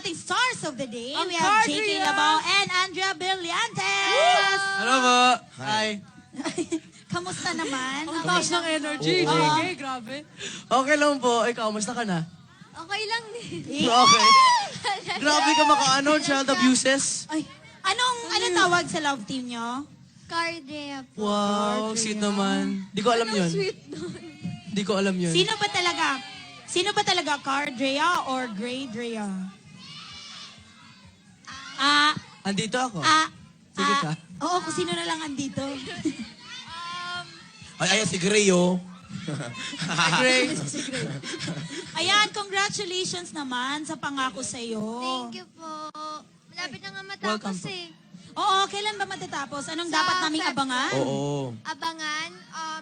ating stars of the day. Ang We have JK Cardria. Labao and Andrea Brillantes. Ano ba? Hi. Kamusta naman? Ang taas ng energy, Oo. JK, grabe. Okay lang po. Ikaw, musta ka na? Okay lang din. Okay. Grabe ka makaano, child abuses. Ay, anong tawag sa love team nyo? Cardrea po. Wow, sweet naman. Di ko alam yun. Sweet nun. Di ko alam yun. Sino ba talaga? Sino ba talaga? Cardrea or Grey Drea? Andito ako. Sige ka. Oo, kung sino na lang andito. Ay, ayan si Gray, oh. Great. Ayan, congratulations naman sa pangako sa'yo. Thank you po. Malapit na nga Welcome matapos po. eh. Oo, kailan ba matatapos? Anong Sa dapat naming Feb abangan? Oo. Abangan,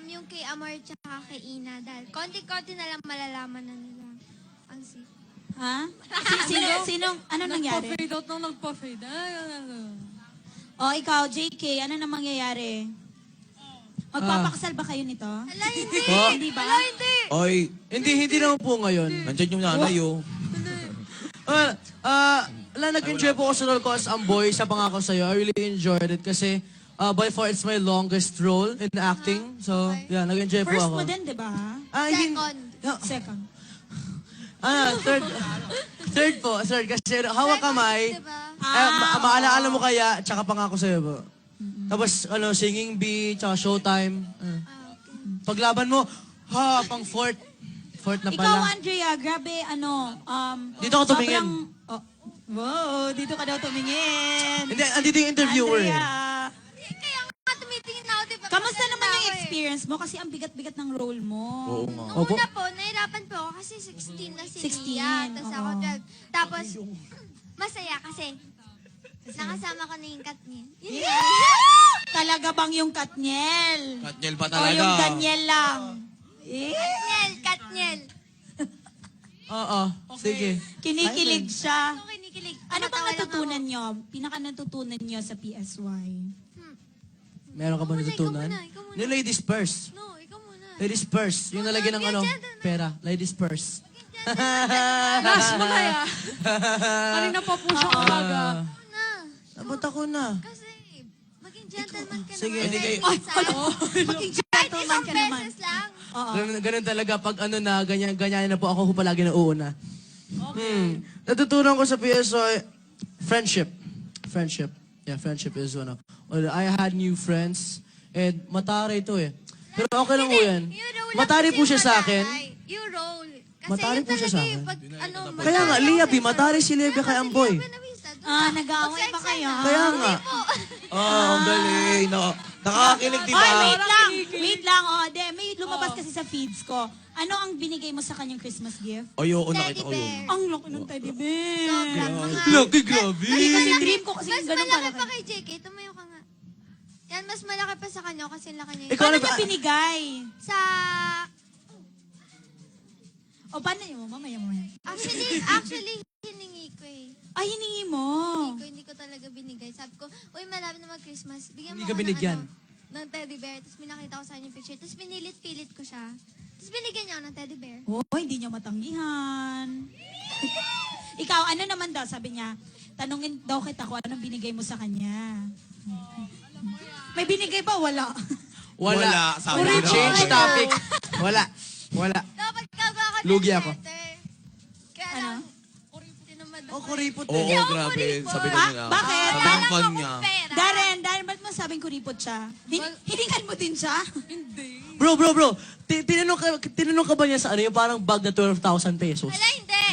yung kay Amor tsaka kay Ina. Dahil konti-konti na lang malalaman na nila. Ang si... Ha? Ano nangyari? Nagpa-fade out nang nagpa-fade. O, ikaw, JK, ano na mangyayari? Magpapakasal ba kayo nito? Ala, hindi! Oh. Hindi ba? Ala, hindi! Oy, Hindi naman po ngayon. nandyan yung nanay, oh. Nag-enjoy po ako sa role ko as Amboy sa pangako sa'yo. I really enjoyed it kasi by far it's my longest role in acting. So, yeah, nag-enjoy po First ako. mo din, di ba? Second. Second. Third po. Third kasi hawak kamay. Diba? Maalaala mo kaya, tsaka pangako sa'yo po. Tapos, singing bee, tsaka showtime. Paglaban mo, pang fourth. Fourth na Ikaw, pala. Andrea, grabe, Dito ako tumingin. Wow, dito ka daw tumingin. Hindi, andito yung interviewer eh. Andrea, Kaya nga tumitingin na ako, diba? kamusta naman yung Ako eh. experience mo? Kasi ang bigat-bigat ng role mo. Oo nga. Nung una po, nahirapan po ako kasi 16 na si 16, Lia. Tapos ako oo. 12. Tapos, masaya kasi nakasama ko na yung kat niya. Yun nga. Talaga bang yung Katniel? Katniel pa O talaga. yung Daniel lang? Katniel. Oo, sige. Kinikilig siya. Ako kinikilig. Ano bang Tumatawa lang natutunan ako. nyo? Pinaka natutunan nyo sa PSY? Meron ka ba Ikaw muna, natutunan? ikaw muna. Yung ladies purse. No, ikaw muna. Ladies purse. Yung nalagyan ng pera. Ladies purse. Last mo na yan. Kanina pa po siya umaga. Muna. Nabot ako na. Kasi, maging gentleman ka Sige. naman. Hindi kayo- Maging Kahit gentleman isang ka naman. beses lang. Oo. Ganun talaga pag ganyan na po ako palagi na uuna. Natutunan ko sa PSY, friendship. Friendship. Yeah, friendship is one of. I had new friends. And matari ito eh. Pero okay lang po yan. You roll Matari lang po kasi siya yung sa akin. matay. You roll. Kasi Matari yun po siya talaga sa eh, akin. pag, Kaya nga, matay Lia ako B, sa matari si Lia B Kaya kay nga, Amboy. si Lia B nawistad. Nag-aaway ba kayo? Kaya nga. Ang galing. Nakakakilig, di ba? Ay, wait lang. Wait lang. May lumabas kasi sa feeds ko. Ano ang binigay mo sa kanyang Christmas gift? Ay, oo, Teddy nakita ko yun. bear. Ang laki ng teddy bear. Sobrang mahal. Laki, grabe. Ay, kasi dream ko kasi Mas yung ganun malaki kalaki. pa kay JK. Tumayo ka nga. Yan, mas malaki pa sa kanya kasi laki niya. Ikaw Paano na ba? niya binigay? Sa... O, paano yun? Mamaya. Actually, hiningi ko eh. Ay, hiningi mo. Hindi ko talaga binigay. Sabi ko, uy, malapit na mag-Christmas. Bigyan mo Hindi ka ako binigyan? ng teddy bear. Tapos pinakita ko sa kanya yung picture. Tapos pinilit-pilit ko siya. Tapos binigyan niya ako ng teddy bear. Oh, hindi niya matanggihan. Ikaw, ano naman daw? Sabi niya, tanungin daw kita kung anong binigay mo sa kanya. May binigay ba? Wala. Wala, sabi Wala. niya. Change topic. Wala. Dapat gagawa ka ng Lugi ako. letter. Kaya Ano? lang, tinamad ako. Kuripot Oo, eh. grabe. Sabi Ah, niya. bakit? Sabi ng Kailangan fan akong niya. pera. Darren, ba't mo sabing kuripot siya? Hiningan mo din siya? Bro. Tinanong ka ba niya sa ano yung parang bag na 12,000 pesos? Wala, hindi.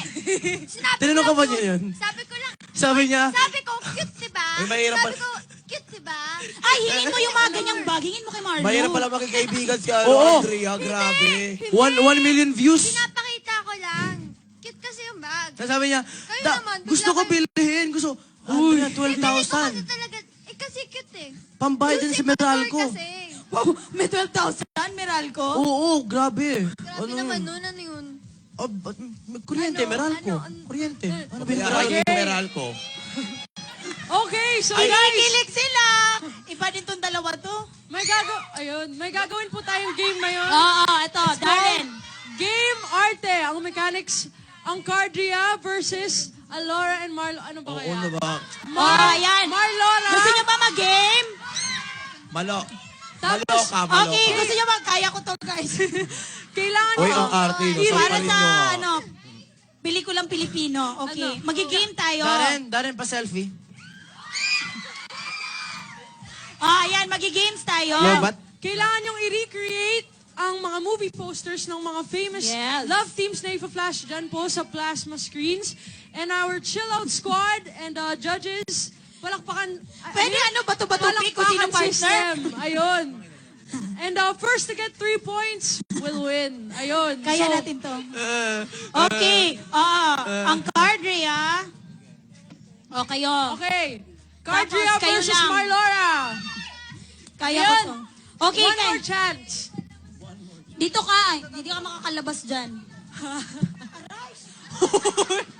Sinabi Tinanong ko ka ba lang niya yun? Sabi ko lang, Sabi niya, sabi ko, cute diba? Ay, mahirap Sabi pa- ko, cute diba? Ay, hingin mo yung mga ganyang bag. Hingin mo kay Marlo. Mahirap pala makikaibigan si Oo. Andrea. Grabe. 1 million views. Pinapakita ko lang. Cute kasi yung bag. Sabi niya, Kayo "Da, naman, bigla gusto ko kayo- bilhin. Gusto, Hindi Andrea, ko kasi 12,000. talaga, kasi cute eh. Pambayad din Yung sa Meralco. kasi. Wow, may 12,000, Meralco? Oo, grabe. Grabe naman nun, ano yun? Kuryente, Ano? Meralco. Ano? Kuryente. Ano ba yung Bayaran Meralco? niyo yung Meralco. Okay, so guys, Kinikilig sila. Iba din tong dalawa to. may gagawin po tayong game ngayon. Oo, ito, It's Darren. called Game Arte. Ang mechanics, ang Cardria versus Alora and Marlo. Ano ba Oo kaya? na ba? Ayan. Marlora! Gusto niyo ba mag-game? Malo. Tapos, Maloka, maloka. Okay, gusto niyo kaya ko to, guys. kailangan Uy, nyo. ang arte, no? Para Sampalin sa, nyo, ha? ano, pelikulang Pilipino. Okay. Ano? Magigame tayo. Darren pa selfie. Ayan, magigames tayo. Lobat. Kailangan nyong i-recreate ang mga movie posters ng mga famous Yes. love teams na ipa-flash dyan po sa plasma screens. And our Chill Out Squad and judges, palakpakan. Pwede ano, bato-bato pick kung sino palakpakan partner. system. Ayun. And first to get 3 points will win. Ayun. Kaya So, natin to. Okay. Ang card, Rhea. O, kayo. Okay. Cardria Tapos, kayo versus lang. Marlora. Kaya Yun. ko to. Okay, One more chance. dito ka. Hindi ka makakalabas dyan.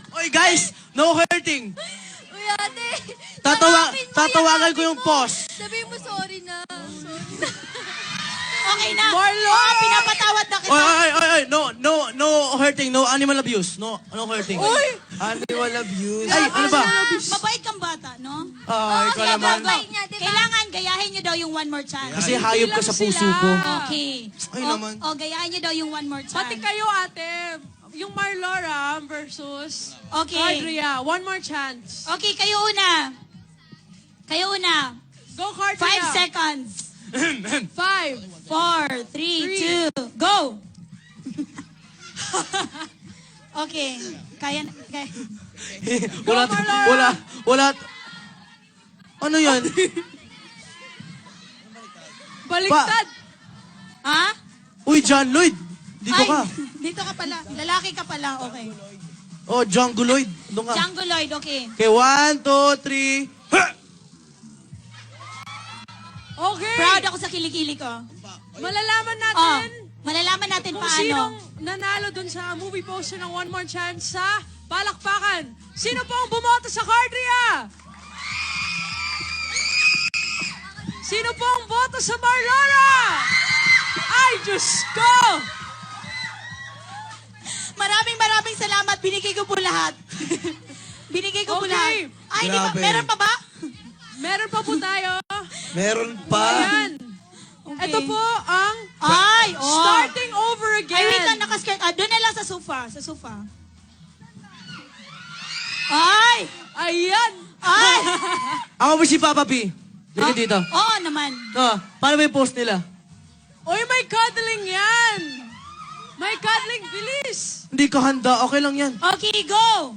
Oy guys, no hurting. Uy, ate. Tatawagan ko yung boss. Sabihin mo sorry na. Okay na. Marlo! Pinapatawad na kita. Oy, no hurting, no animal abuse, no hurting. Uy! Animal abuse. Ay, ano ba? Mabait kang bata, no? Ay, ikaw Okay, naman. go, go. Kailangan gayahin niyo daw yung one more chance. Kasi hayop ka sa puso Sila. ko. Okay. Ay, naman. O, gayahin niyo daw yung one more chance. Pati kayo, ate. Yung Marlora versus Okay. Cardria. One more chance. Okay, kayo una. Kayo una. Go, Cardria. 5 seconds. 5. 4, 3, 2, go! Okay. Kaya. Wala. Ano yan? Baliktad. Ha? Uy, John Lloyd. Dito ka. Dito ka pala. Lalaki ka pala. Okay. Oh, Django Lloyd. Doon ka. Django Lloyd, okay. Okay, 1, 2, 3. Ha! Okay. Proud ako sa kilikili ko. Malalaman Oh, natin malalaman natin kung paano. sinong nanalo dun sa movie poster ng One More Chance sa palakpakan. Sino po ang bumoto sa Cardria? Sino po ang boto sa Marlora? Ay, Diyos ko! Maraming salamat. Binigay ko po lahat. Binigay ko po Okay. lahat. Ay, di ba? Grabe. Meron pa ba? Meron pa po tayo. Meron pa. Ayan. Okay. Ito po ang Ay, oh. starting over Ay, again. wait lang, nakaskirt. Doon na lang sa sofa. Sa sofa. Ay! Ayan. Ay! Ako ba si Papa P? Dito dito. Oo naman. Oh, paano ba yung post nila? Uy, may cuddling yan. May cuddling, bilis. Hindi ka handa, okay lang yan. Okay, go!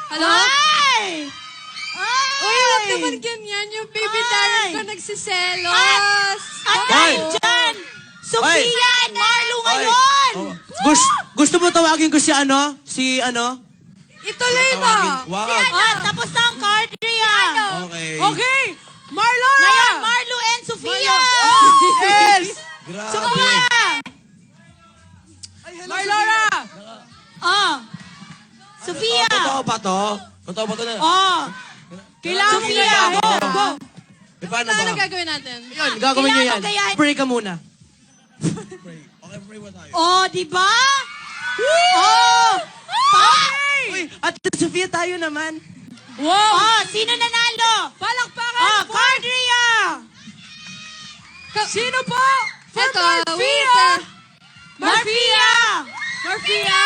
Hello? Ay! Ay! Uy, huwag naman ganyan. Yung baby Ay! Darren ko nagsiselos. At Ay! dahil dyan, Sofia and Marlo ngayon! Oh, gusto mo tawagin ko si ano? Ituloy mo. Wag. Tapos na ang card, Rhea. Okay. Okay. Marlora. Ngayon, Marlo and Sofia! Yes! Grabe. Sofia! Marlora. Oh. Sofia! Totoo ba to? Totoo ba to na? Oh. Kailangan mo Sofia, gayahin. go, go. Eh, paano ba? gagawin natin? Yun, gagawin niyo yan. Kailangan ko gayahin. Pray ka muna. Okay, pray mo tayo. Oh, di ba? Oh! Uy, at Sofia tayo naman. Wow. Oh, sino nanalo? Palakpakan. Oh, card, Rhea! Sino po? For Ito, Marfia. Marfia! Marfia.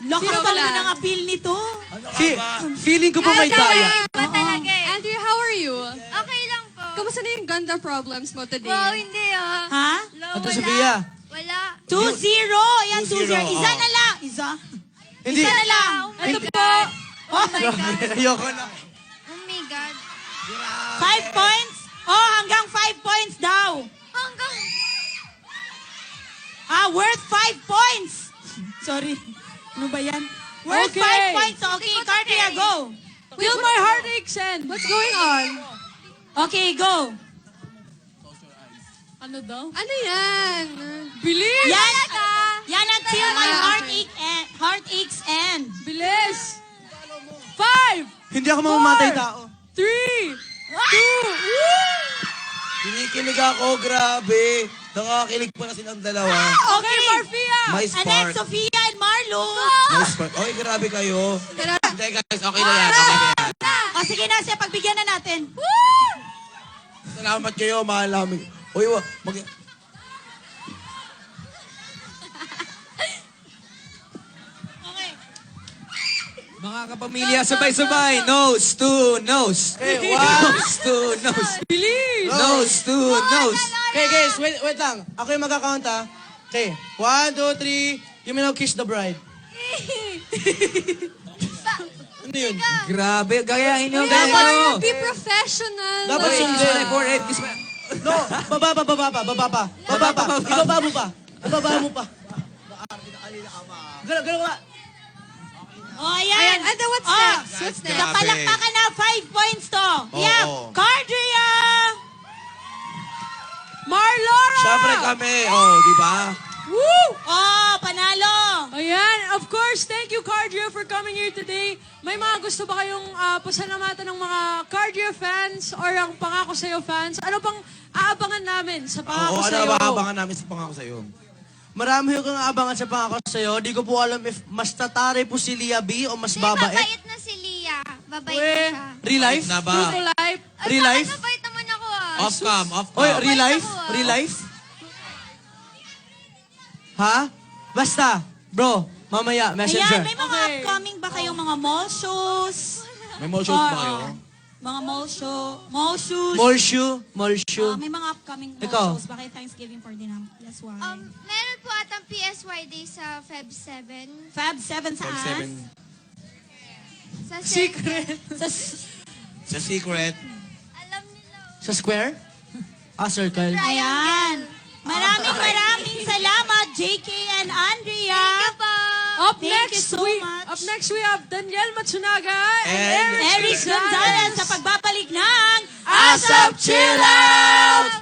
Lakas Sino talaga pala? ng appeal nito. Ano ka Si, ba? feeling ko pa may daya. Iba talaga eh. Andrew, how are you? Okay lang po. Kamusta na yung ganda problems mo today? Wow, hindi ah. Ha? Low, Ate wala. Sofia. Wala. 2-0. Ayan, 2-0, 2-0. Isa oh. na lang. Isa. Hindi. Isa na lang. Ito po. Oh my God. Ayoko na. Oh my God. 5 points? Oh, hanggang 5 points daw. Hanggang... Worth 5 points. Sorry. Ano ba yan? Worth Okay. 5 points. Okay, Cardia, go. Till my heart aches and. What's going on? Okay, go. Ano daw? Ano yan? Bilis. Yan until my heart aches and. Bilis. 5, Hindi ako mamamatay tao. 3, 2, Kinikilig ako, grabe. Nakakilig pa na silang dalawa. Okay, Marfia. May And then spark. Sofia and Marlo. Nice part. Oy, grabe kayo. Tara. Hindi guys, okay na yan. Okay na yan. O sige na, siya, pagbigyan na natin. Salamat kayo, mahal namin. Uy, Okay. Mga kapamilya, sabay-sabay. Nose to nose. Okay, Nose to nose. Bilis! Nose to nose. Okay, guys, wait lang. Ako yung magka-count, ha? Okay, 1, 2, 3. You may now kiss the bride. Ano yun? Grabe, gayahin nyo, gayahin nyo. Be professional. Dapat Kiss sundin. my forehead, kiss my... No, baba pa. Ibaba mo pa. Ganun ka. O, ayan. And then what's Oh, next? What's Sa next? palakpakan na 5 points to. Yeah, Oo. Cardria! Marlora! Siyempre kami. Oh, di ba? Woo! Oh, panalo. Ayan, of course, thank you, Cardria, for coming here today. May mga gusto ba kayong pasalamatan ng mga Cardria fans or ang Pangako Sa'yo fans? Ano pang aabangan namin sa Pangako Oo, ano Sa'yo? ba abangan namin sa pangako sa'yo? Marami yung abangan sa pangako sa'yo. Di ko po alam if mas tatare po si Lia B o mas Hindi, babae. babait na si Lia. Babait Uwe. na siya. Real life? Na True ba? to life? Ay, Real life? bakit mabait naman ako ah? Off cam. Oy, real Babait life? ako, ah. Real life? Ha? Basta, bro, mamaya, messenger. Ayan, may mga Okay. upcoming ba kayong mga mall shows? May more shows ba Or, kayo? mga mall show. Mall shoes. More shoe. May mga upcoming mall Ikaw. shows ba kay Thanksgiving for Dinam? That's why. Meron po atang PSY Day sa Feb 7. Fab 7 saan? 7. Sa Secret. Sa, Sa secret. Alam nila. Sa square? Circle. ayan. Maraming salamat, JK and Andrea. Up Thank next, you so much. Up next we have Daniel Matsunaga and And Eric Gonzalez sa pagbabalik ng ASAP Chill Out!